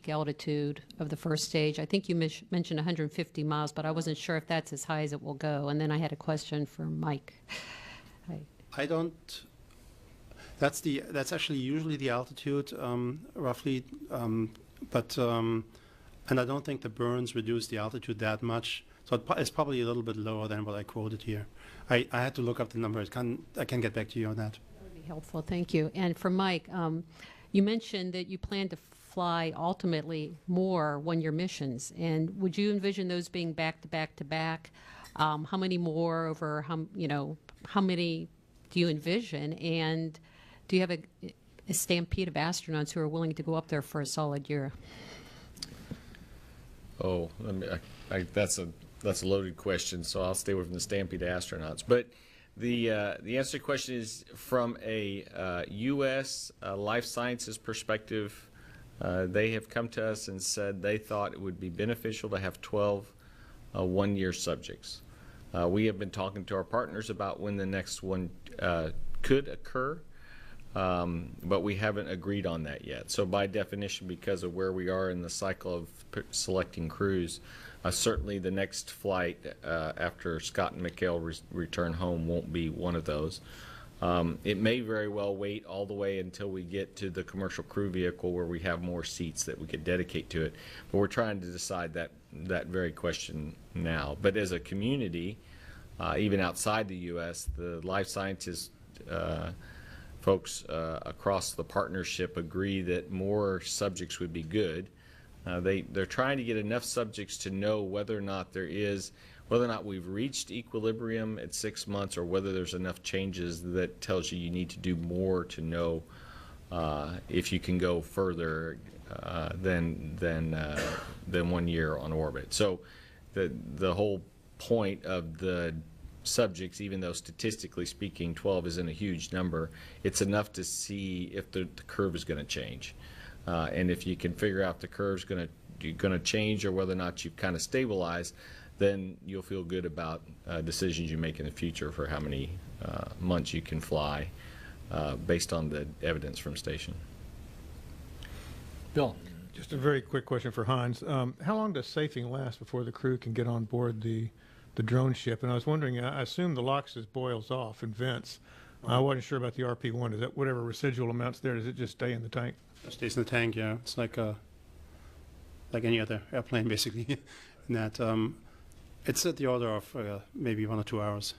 altitude of the first stage. I think you mentioned 150 miles, but I wasn't sure if that's as high as it will go. And then I had a question for Mike. I don't. That's actually usually the altitude, roughly, but and I don't think the burns reduce the altitude that much. So it's probably a little bit lower than what I quoted here. I had to look up the numbers. I can get back to you on that. That would be helpful. Thank you. And for Mike, you mentioned that you plan to fly ultimately more one-year missions. And would you envision those being back to back to back? How many more over how many do you envision? And do you have a stampede of astronauts who are willing to go up there for a solid year? Oh, that's a loaded question, so I'll stay away from the stampede of astronauts. But the answer to the question is from a U.S. Life sciences perspective. They have come to us and said they thought it would be beneficial to have 12 one-year subjects. We have been talking to our partners about when the next one could occur, but we haven't agreed on that yet. So by definition, because of where we are in the cycle of selecting crews, certainly the next flight after Scott and Mikhail return home won't be one of those. It may very well wait all the way until we get to the commercial crew vehicle where we have more seats that we could dedicate to it. But we're trying to decide that very question now. But as a community, even outside the U.S., the life sciences folks across the partnership agree that more subjects would be good. They're trying to get enough subjects to know whether or not we've reached equilibrium at 6 months, or whether there's enough changes that tells you need to do more to know if you can go further than 1 year on orbit. So the whole point of the subjects, even though statistically speaking 12 isn't a huge number, it's enough to see if the curve is going to change. And if you can figure out the curve's going to change, or whether or not you've kind of stabilized, then you'll feel good about decisions you make in the future for how many months you can fly based on the evidence from station. Bill. Just a very quick question for Hans. How long does safing last before the crew can get on board the drone ship? And I was wondering, I assume the LOX boils off and vents. I wasn't sure about the RP-1. Is that whatever residual amounts there, does it just stay in the tank? It stays in the tank, yeah. It's like any other airplane, basically. In that, it's at the order of maybe 1 or 2 hours.